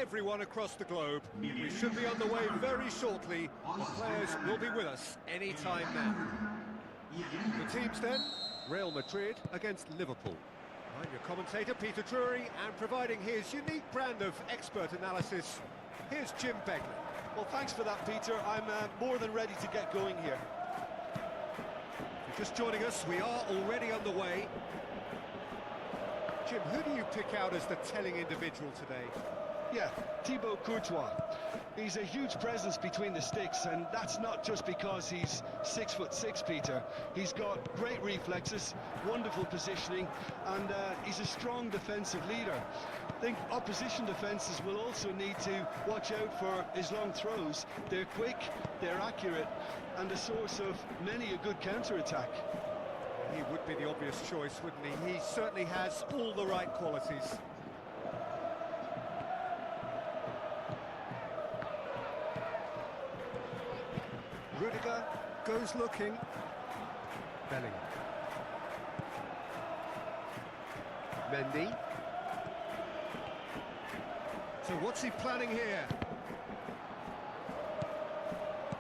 everyone across the globe. We should be on the way very shortly. The players will be with us any time now. The teams then, Real Madrid against Liverpool. I'm your commentator, Peter Drury, and providing his unique brand of expert analysis, here's Jim Begley. Well, thanks for that, Peter. I'm more than ready to get going here. If you're just joining us, we are already on the way. Jim, who do you pick out as the telling individual today? Yeah, Thibaut Courtois. He's a huge presence between the sticks, and that's not just because he's 6'6", Peter. He's got great reflexes, wonderful positioning, and he's a strong defensive leader. I think opposition defences will also need to watch out for his long throws. They're quick, they're accurate, and a source of many a good counter-attack. He would be the obvious choice, wouldn't he? He certainly has all the right qualities. Rudiger goes looking. Bellingham. Mendy. So what's he planning here?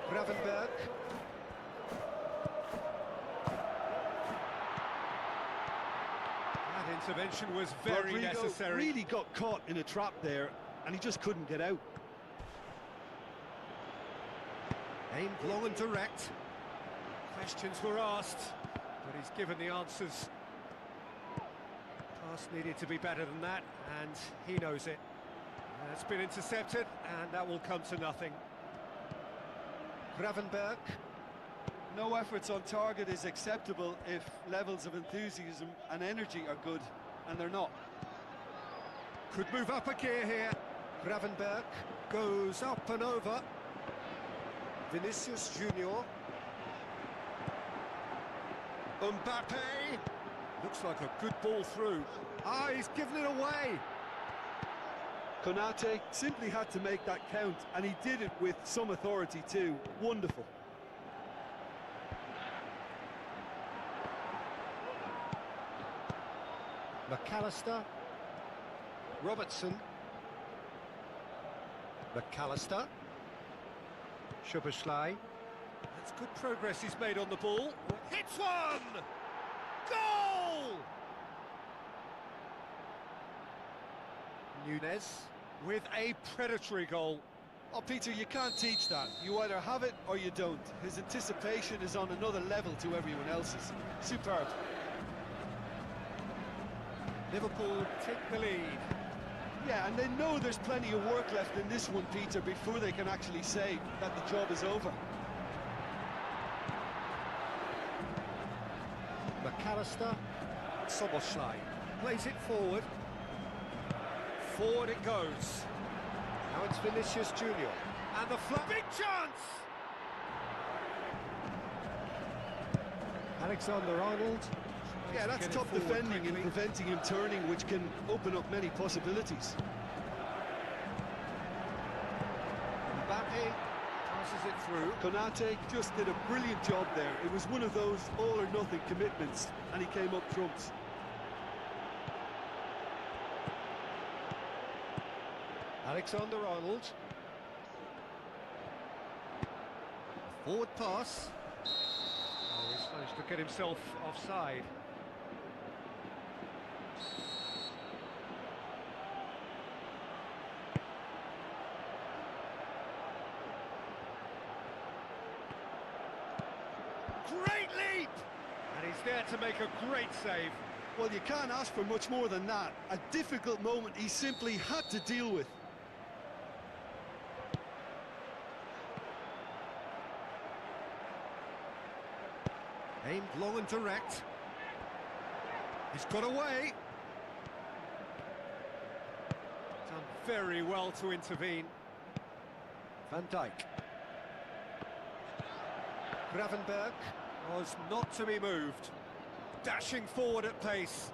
Gravenberg. That intervention was very necessary. Really got caught in a trap there, and he just couldn't get out. Aimed long and direct. Questions were asked, but he's given the answers. Pass needed to be better than that, and he knows it. It's been intercepted, and that will come to nothing. Gravenberg. No efforts on target is acceptable if levels of enthusiasm and energy are good, and they're not. Could move up a gear here. Gravenberg goes up and over. Vinicius Junior. Mbappe. Looks like a good ball through. Ah, he's given it away. Konate simply had to make that count, and he did it with some authority too. Wonderful. McAllister. Robertson. McAllister. Szoboszlai. That's good progress he's made on the ball. Hits one! Goal! Nunez with a predatory goal. Oh, Peter, you can't teach that. You either have it or you don't. His anticipation is on another level to everyone else's. Superb. Liverpool take the lead. Yeah, and they know there's plenty of work left in this one, Peter, before they can actually say that the job is over. McAllister. Szoboszlai plays it forward. Forward it goes. Now it's Vinicius Junior. And the flap. Big chance! Alexander-Arnold. Yeah, that's top defending and preventing him turning, which can open up many possibilities. Mbappe passes it through. Konate just did a brilliant job there. It was one of those all-or-nothing commitments, and he came up trumps. Alexander-Arnold. Forward pass. Oh, he's managed to get himself offside. Great leap! And he's there to make a great save. Well, you can't ask for much more than that. A difficult moment he simply had to deal with. Aimed long and direct. He's got away. Done very well to intervene. Van Dijk. Gravenberg was not to be moved. Dashing forward at pace.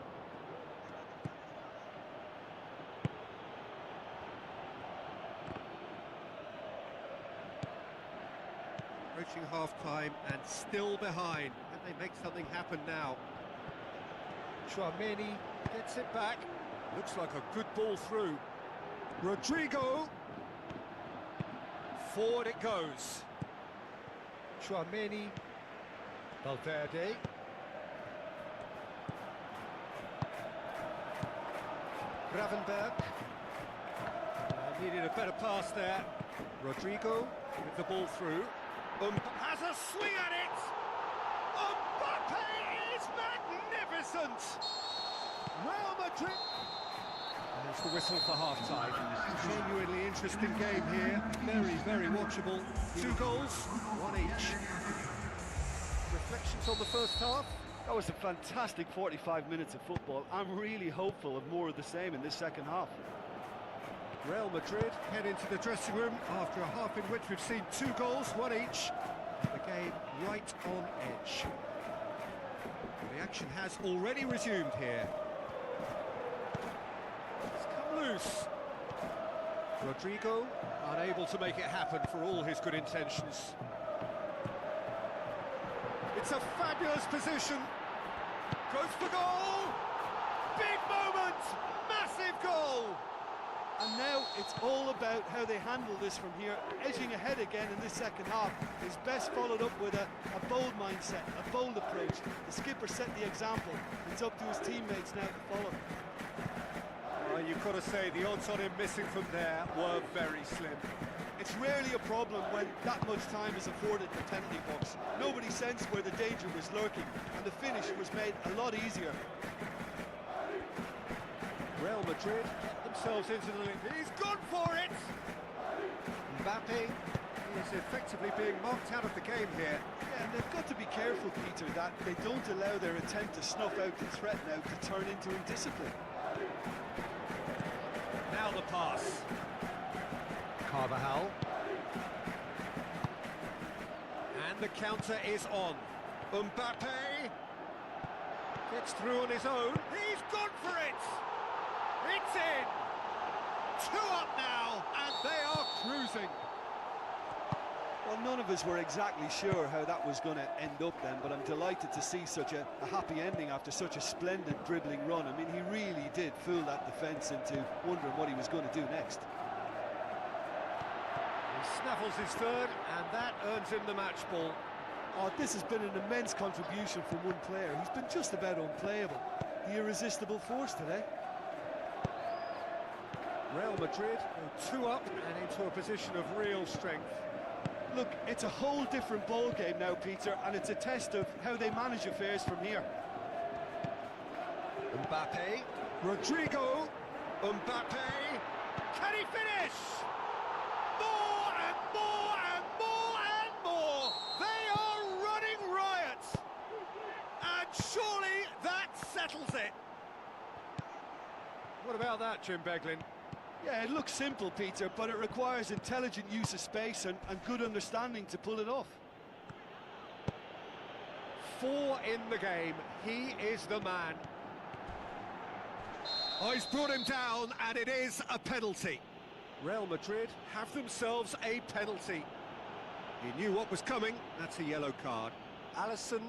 Approaching half-time and still behind. Can they make something happen now? Chouameni gets it back. Looks like a good ball through. Rodrigo. Forward it goes. Chouameni. Valverde. Gravenberg. Needed a better pass there. Rodrigo with the ball through. Has a swing at it! Mbappe is magnificent! Real Madrid... There's the whistle for half-time. Genuinely interesting game here. Very, very watchable. 2 goals, 1 each. Reflections on the first half? That was a fantastic 45 minutes of football. I'm really hopeful of more of the same in this second half. Real Madrid head into the dressing room after a half in which we've seen 2 goals, 1 each. The game right on edge. The action has already resumed here. It's come loose. Rodrigo unable to make it happen for all his good intentions. It's a fabulous position. Goes for goal. Big moment. Massive goal. And now it's all about how they handle this from here. Edging ahead again in this second half is best followed up with a bold mindset, a bold approach. The skipper set the example. It's up to his teammates now to follow. Well, you've got to say the odds on him missing from there were very slim. It's rarely a problem when that much time is afforded in the penalty box. Nobody sensed where the danger was lurking, and the finish was made a lot easier. Real Madrid get themselves into the lead. He's gone for it! Mbappe is effectively being marked out of the game here. Yeah, and they've got to be careful, Peter, that they don't allow their attempt to snuff out the threat now to turn into indiscipline. Now the pass. Carvajal. And the counter is on. Mbappe gets through on his own. He's gone for it! It's in! 2 up now, and they are cruising. Well, none of us were exactly sure how that was going to end up then, but I'm delighted to see such a happy ending after such a splendid dribbling run. I mean, he really did fool that defence into wondering what he was going to do next. He snaffles his third, and that earns him the match ball. Oh, this has been an immense contribution from one player. He's been just about unplayable. The irresistible force today. Real Madrid go 2 up and into a position of real strength. Look, it's a whole different ball game now, Peter, and it's a test of how they manage affairs from here. Mbappe, Rodrigo, Mbappe, can he finish? More and more and more and more! They are running riot! And surely that settles it. What about that, Jim Beglin? Yeah, it looks simple, Peter, but it requires intelligent use of space and good understanding to pull it off. 4 in the game, he is the man. Oh, he's brought him down, and it is a penalty. Real Madrid have themselves a penalty. He knew what was coming, that's a yellow card. Alisson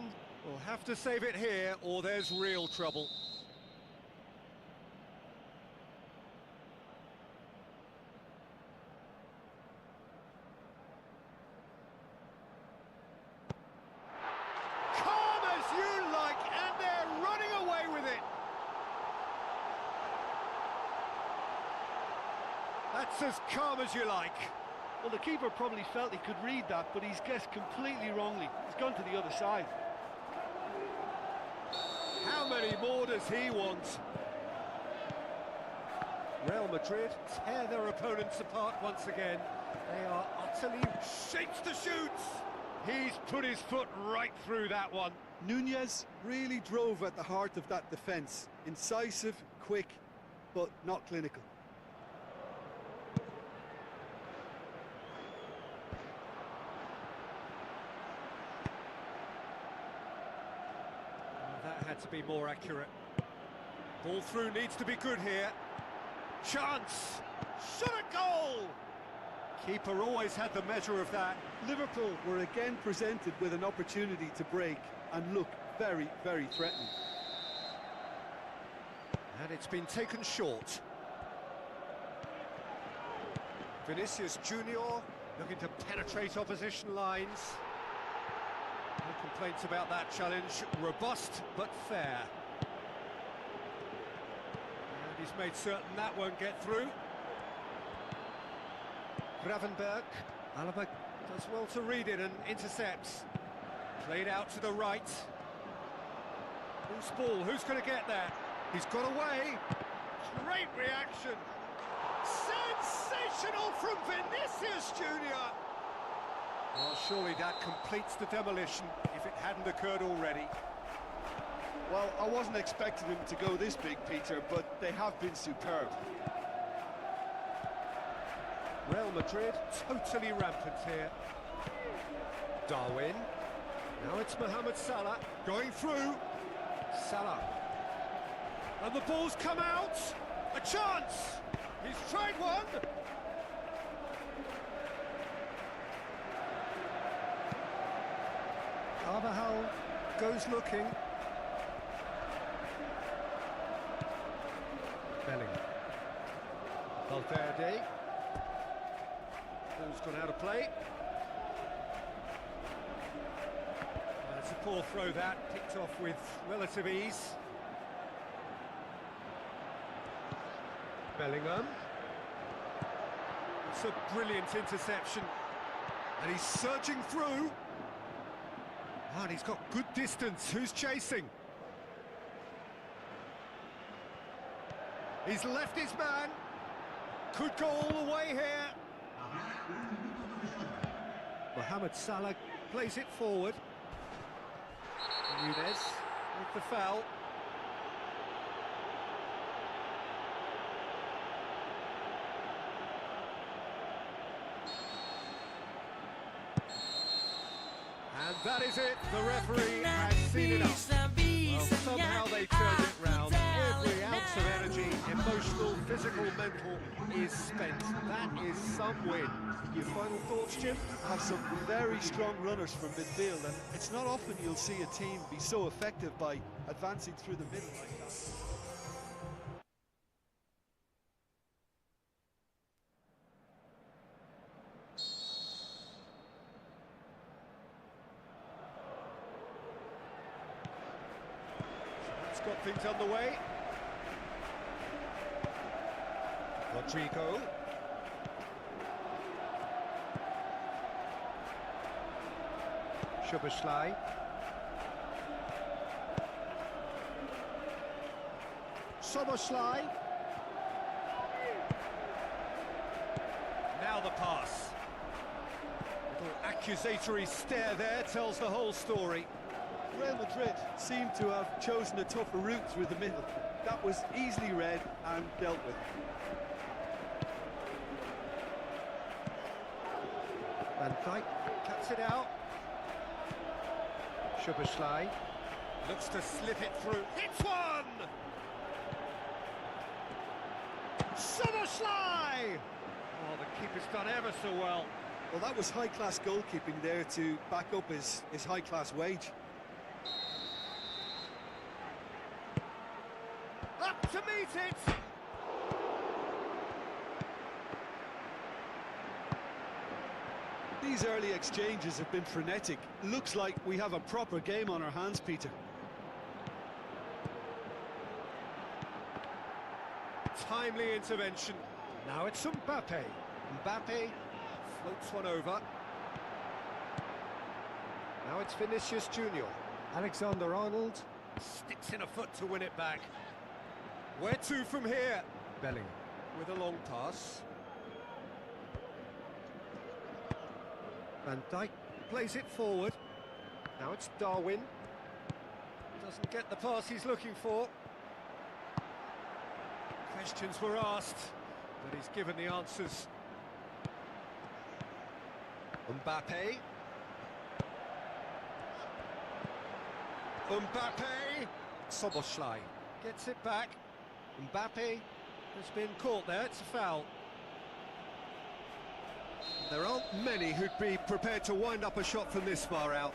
will have to save it here, or there's real trouble. That's as calm as you like. Well, the keeper probably felt he could read that, but he's guessed completely wrongly. He's gone to the other side. How many more does he want? Real Madrid tear their opponents apart once again. They are utterly shapes to shoot. He's put his foot right through that one. Nunez really drove at the heart of that defence. Incisive, quick, but not clinical. That had to be more accurate. Ball through needs to be good here. Chance! Shot a goal! Keeper always had the measure of that. Liverpool were again presented with an opportunity to break and look very, very threatening. And it's been taken short. Vinicius Junior looking to penetrate opposition lines. No complaints about that challenge. Robust but fair. And he's made certain that won't get through. Gravenberg. Alaba does well to read it and intercepts. Played out to the right. Loose ball, who's going to get that? He's got away. Great reaction. Sensational from Vinicius Junior. Well, surely that completes the demolition if it hadn't occurred already. Well, I wasn't expecting them to go this big, Peter, but they have been superb. Real Madrid totally rampant here. Darwin. Now it's Mohamed Salah going through. Salah. And the ball's come out. A chance. He's tried one. Carvajal goes looking. Bellingham. Valverde. Ball's gone out of play. It's a poor throw that, picked off with relative ease. Bellingham. It's a brilliant interception. And he's surging through. And he's got good distance. Who's chasing? He's left his man. Could go all the way here. Mohamed Salah plays it forward. Nunez with the foul. And that is it. The referee has seen it up. Well, somehow they turned it round. Every ounce of energy, emotional, physical, mental, is spent. That is some win. Your final thoughts, Jim? Have some very strong runners from midfield, and it's not often you'll see a team be so effective by advancing through the middle like that. It's got things underway. Rodrigo. Szoboszlai. Szoboszlai. Now the pass. Little accusatory stare there tells the whole story. Real Madrid seem to have chosen a tougher route through the middle. That was easily read and dealt with. Van Dijk cuts it out. Szoboszlai looks to slip it through. Hits one! Szoboszlai! Oh, the keeper's done ever so well. Well, that was high-class goalkeeping there to back up his high-class wage. Up to meet it! These early exchanges have been frenetic. Looks like we have a proper game on our hands, Peter. Timely intervention. Now it's Mbappe. Mbappe floats one over. Now it's Vinicius Junior. Alexander-Arnold sticks in a foot to win it back. Where to from here? Bellingham with a long pass. Van Dijk plays it forward. Now it's Darwin. Doesn't get the pass he's looking for. Questions were asked, but he's given the answers. Mbappe. Mbappe. Szoboszlai gets it back. Mbappe has been caught there, it's a foul. There aren't many who'd be prepared to wind up a shot from this far out.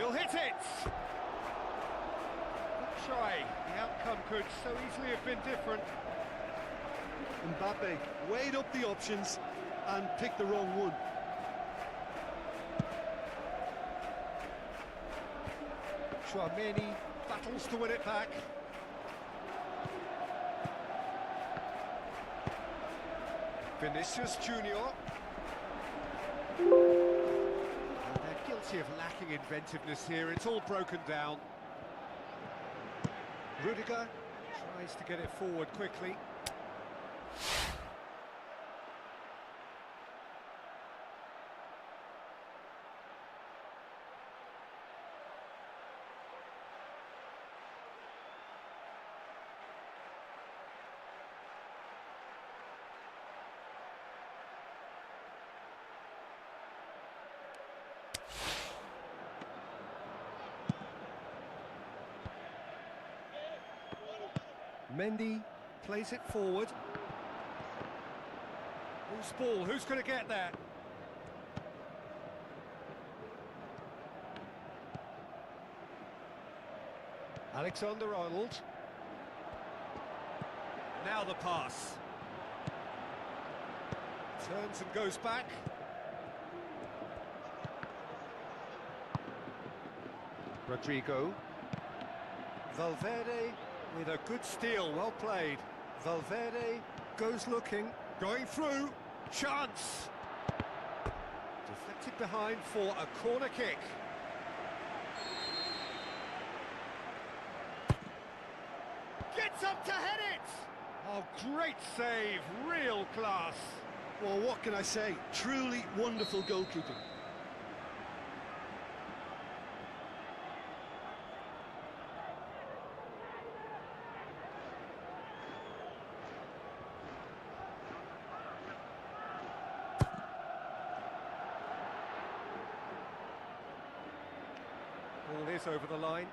He'll hit it! Good try. The outcome could so easily have been different. Mbappe weighed up the options and picked the wrong one. Chouameni battles to win it back. Vinicius Junior. And they're guilty of lacking inventiveness here. It's all broken down. Rudiger tries to get it forward quickly. Mendy plays it forward. Who's ball? Who's going to get there? Alexander-Arnold. Now the pass. Turns and goes back. Rodrigo. Valverde with a good steal, well played. Valverde goes looking, going through, chance! Deflected behind for a corner kick. Gets up to head it! Oh, great save, real class. Well, what can I say? Truly wonderful goalkeeping. Ball is over the line.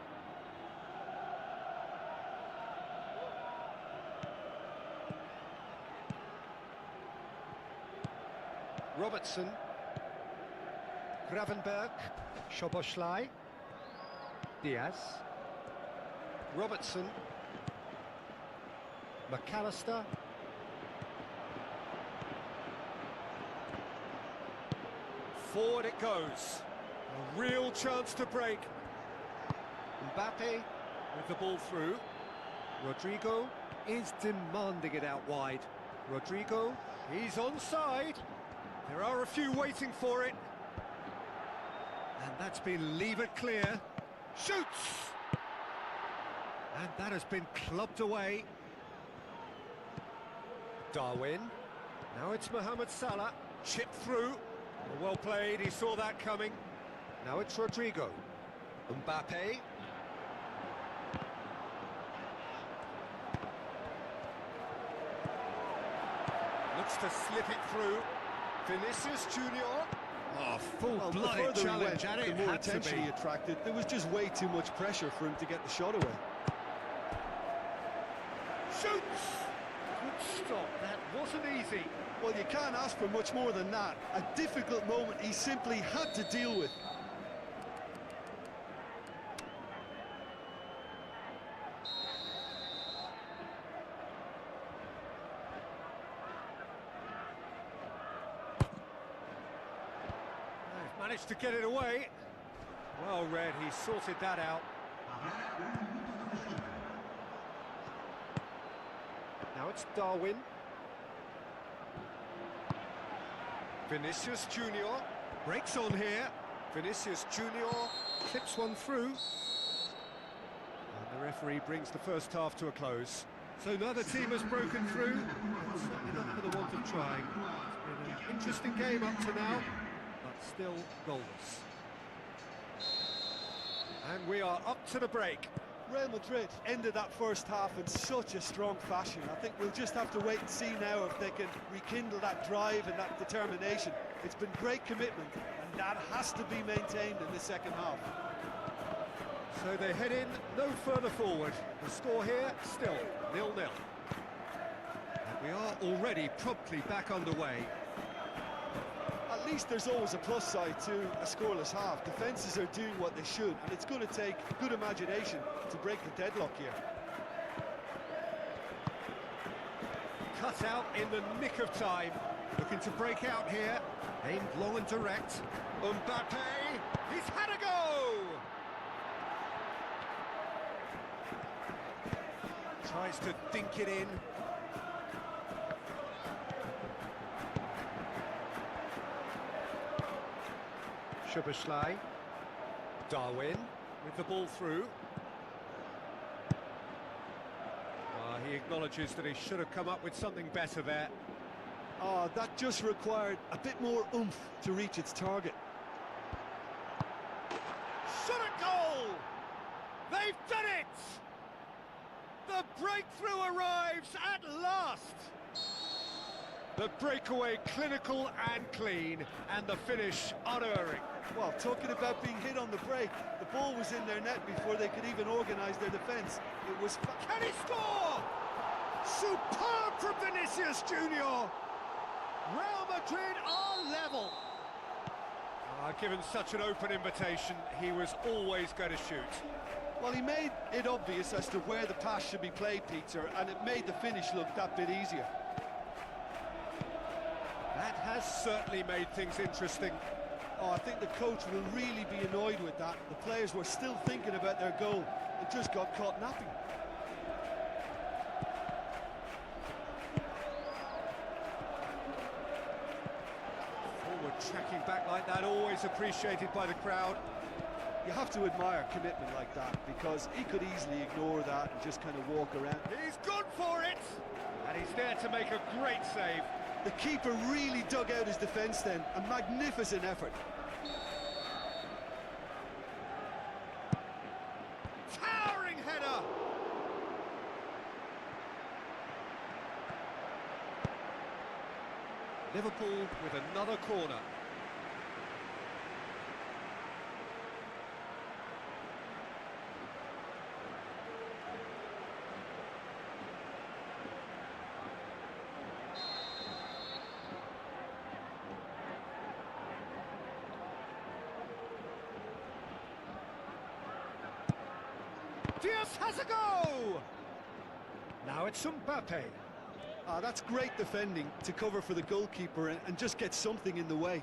Robertson. Gravenberg. Szoboszlai. Diaz. Robertson. McAllister. Forward it goes. A real chance to break. Mbappe with the ball through. Rodrigo is demanding it out wide. Rodrigo, he's onside. There are a few waiting for it. And that's been levered clear. Shoots! And that has been clubbed away. Darwin. Now it's Mohamed Salah. Chipped through. Well played, he saw that coming. Now it's Rodrigo. Mbappe. Looks to slip it through. Vinicius Junior. Oh, full-blooded challenge, and it the more had to attention be. he attracted, there was just way too much pressure for him to get the shot away. Shoots! Good stop, that wasn't easy. Well, you can't ask for much more than that. A difficult moment he simply had to deal with. They've managed to get it away. Well read, he sorted that out. Now it's Darwin. Vinicius Junior breaks on here. Vinicius Junior clips one through. And the referee brings the first half to a close. So neither team has broken through. Certainly not for the want of trying. It's been an interesting game up to now, but still goalless. And we are up to the break. Real Madrid ended that first half in such a strong fashion. I think we'll just have to wait and see now if they can rekindle that drive and that determination. It's been great commitment, and that has to be maintained in the second half. So they head in no further forward. The score here, still 0-0. And we are already promptly back underway. At least there's always a plus side to a scoreless half. Defences are doing what they should, and it's going to take good imagination to break the deadlock here. Cut out in the nick of time. Looking to break out here. Aimed long and direct. Mbappe, he's had a go! Tries to dink it in. Szoboszlai. Darwin with the ball through. He acknowledges that he should have come up with something better there. Oh, that just required a bit more oomph to reach its target. Shot at goal! They've done it! The breakthrough arrives at last! The breakaway clinical and clean, and the finish unerring. Well, talking about being hit on the break, the ball was in their net before they could even organise their defence. It was... Can he score? Superb from Vinicius Junior! Real Madrid are level. Given such an open invitation, he was always going to shoot. Well, he made it obvious as to where the pass should be played, Peter, and it made the finish look that bit easier. That has certainly made things interesting. Oh, I think the coach will really be annoyed with that. The players were still thinking about their goal and just got caught napping. Forward tracking back like that, always appreciated by the crowd. You have to admire commitment like that, because he could easily ignore that and just kind of walk around. He's gone for it! And he's there to make a great save. The keeper really dug out his defence then, a magnificent effort. Towering header! Liverpool with another corner. Diaz has a go! Now it's Mbappe. That's great defending to cover for the goalkeeper and just get something in the way.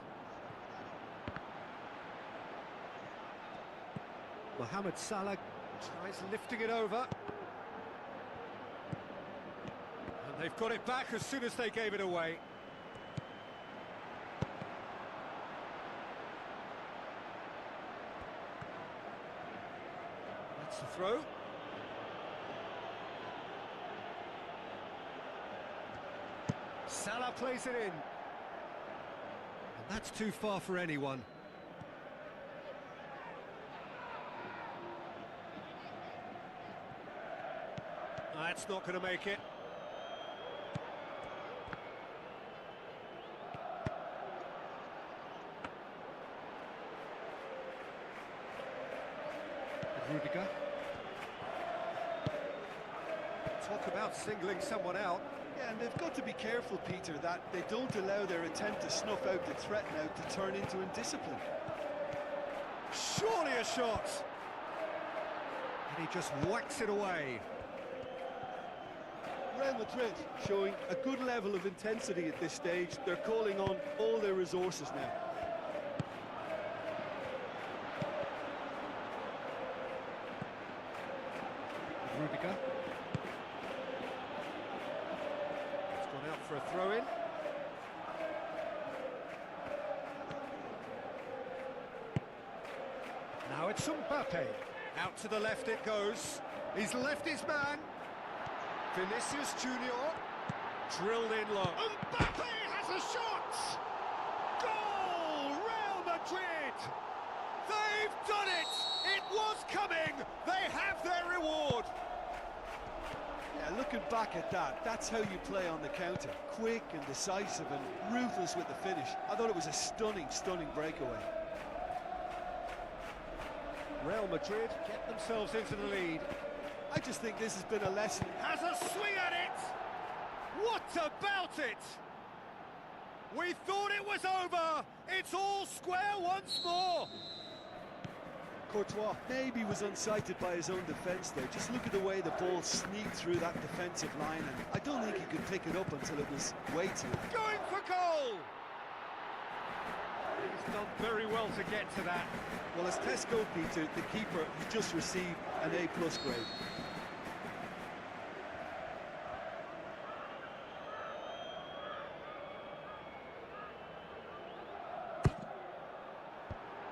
Mohamed Salah tries lifting it over. And they've got it back as soon as they gave it away. That's the throw. Salah plays it in. And that's too far for anyone. That's not going to make it. Rudiger. Talk about singling someone out. Yeah, and they've got to be careful, Peter, that they don't allow their attempt to snuff out the threat now to turn into indiscipline. Surely a shot! And he just whacks it away. Real Madrid showing a good level of intensity at this stage. They're calling on all their resources now. Rudiger. It's gone out for a throw-in. Now it's Mbappe. Out to the left it goes. He's left his man. Vinicius Junior. Drilled in low. Mbappe has a shot! Goal! Real Madrid! They've done it! It was coming! They have their reward! Yeah, looking back at that, that's how you play on the counter. Quick and decisive and ruthless with the finish. I thought it was a stunning, stunning breakaway. Real Madrid get themselves into the lead. I just think this has been a lesson. Has a swing at it! What about it? We thought it was over! It's all square once more! Courtois maybe was unsighted by his own defence there. Just look at the way the ball sneaked through that defensive line, and I don't think he could pick it up until it was way too late. Going for goal! He's done very well to get to that. Well, as test goalkeeper, the keeper has just received an A+ grade.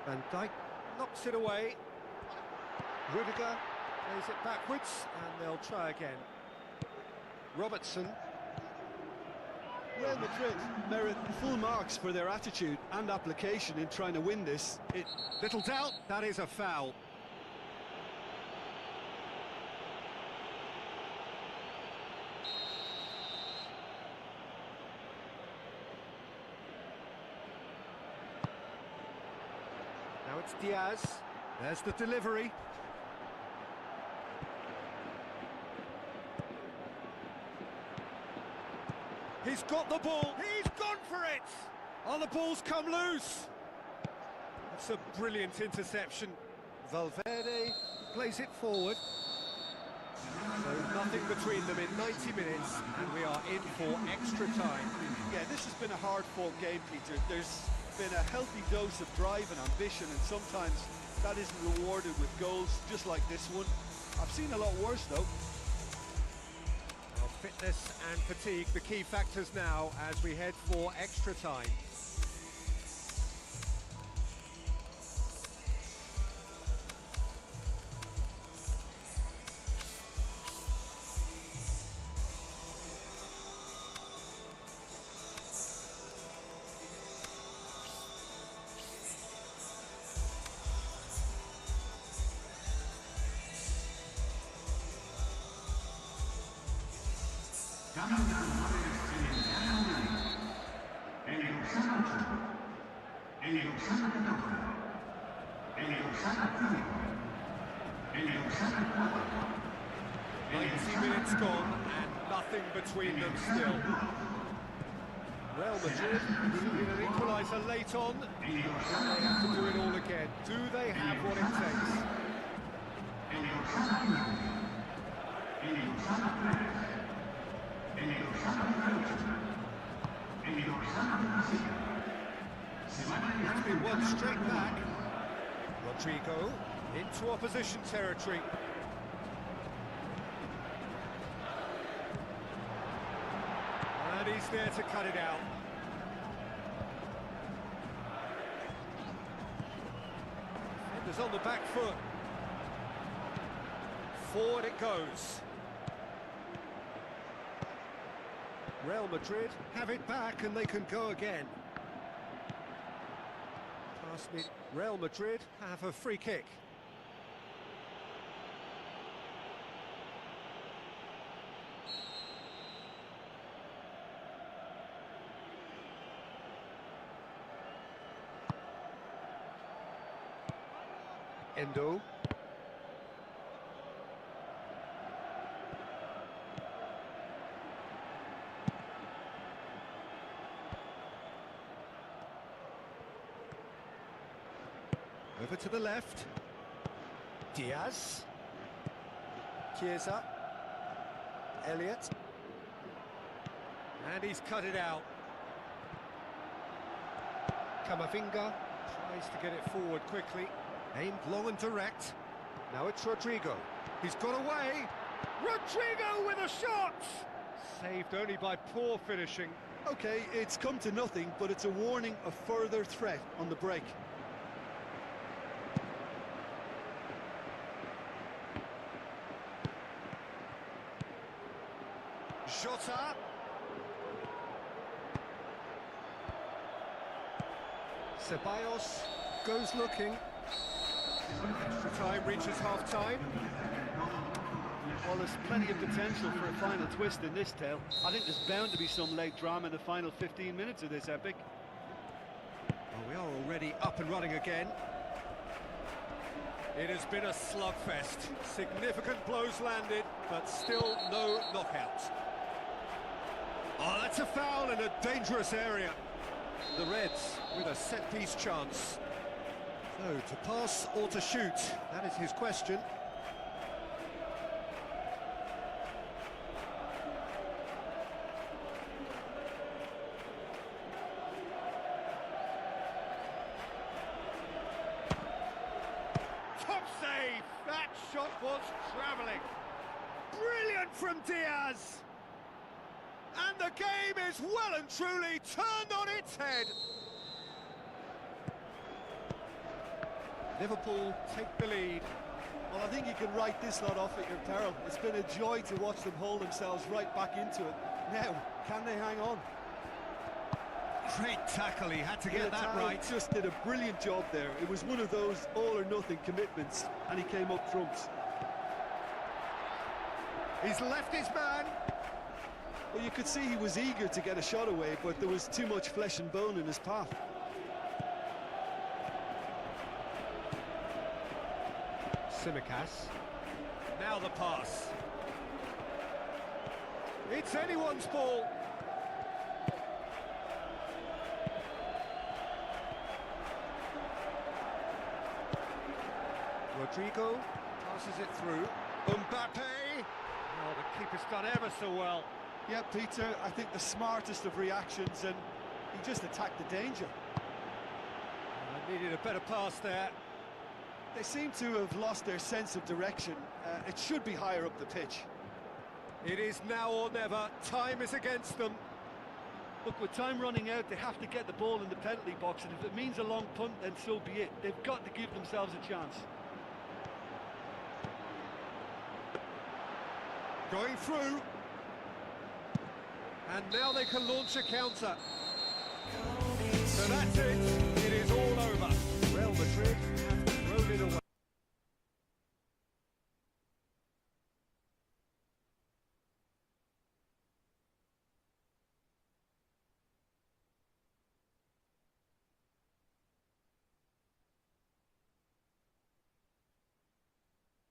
Van Dijk knocks it away. Rudiger plays it backwards, and they'll try again. Robertson. Real Madrid merit full marks for their attitude and application in trying to win this. Little doubt, that is a foul. Now it's Diaz. There's the delivery. He's got the ball. He's gone for it. Oh, the ball's come loose. That's a brilliant interception. Valverde plays it forward. So nothing between them in 90 minutes, and we are in for extra time. Yeah, this has been a hard-fought game, Peter. There's been a healthy dose of drive and ambition, and sometimes that isn't rewarded with goals, just like this one. I've seen a lot worse, though. Well, fitness and fatigue, the key factors now as we head for extra time. Minutes gone and nothing between them still. Real Madrid needed an equaliser late on. They have to do it all again. Do they have what it takes? It's been one straight back. Rodrigo into opposition territory. And he's there to cut it out. Defender's on the back foot. Forward it goes. Real Madrid have it back and they can go again. Pass me. Real Madrid have a free kick. Endo. Over to the left. Diaz. Chiesa. Elliott. And he's cut it out. Camavinga tries to get it forward quickly. Aimed long and direct. Now it's Rodrigo. He's got away. Rodrigo with a shot! Saved only by poor finishing. Okay, it's come to nothing, but it's a warning of further threat on the break. Jota. Ceballos goes looking. Extra time reaches half-time. Well, there's plenty of potential for a final twist in this tale. I think there's bound to be some late drama in the final 15 minutes of this epic. Well, we are already up and running again. It has been a slugfest. Significant blows landed, but still no knockout. Oh, that's a foul in a dangerous area. The Reds with a set-piece chance. So, to pass or to shoot, that is his question. Top save! That shot was travelling. Brilliant from Diaz! And the game is well and truly turned on its head. Liverpool take the lead. Well, I think you can write this lot off at your peril. It's been a joy to watch them hold themselves right back into it. Now, can they hang on? Great tackle, he had to get that right. Just did a brilliant job there. It was one of those all-or-nothing commitments, and he came up trumps. He's left his man. Well, you could see he was eager to get a shot away, but there was too much flesh and bone in his path. Simicas. Now the pass. It's anyone's ball. Rodrigo passes it through. Mbappe. Oh, the keeper's done ever so well. Yeah, Peter, I think the smartest of reactions, and he just attacked the danger. Needed a better pass there. They seem to have lost their sense of direction. It should be higher up the pitch. It is now or never. Time is against them. Look, with time running out, they have to get the ball in the penalty box, and if it means a long punt, then so be it. They've got to give themselves a chance. Going through. And now they can launch a counter. So that's it.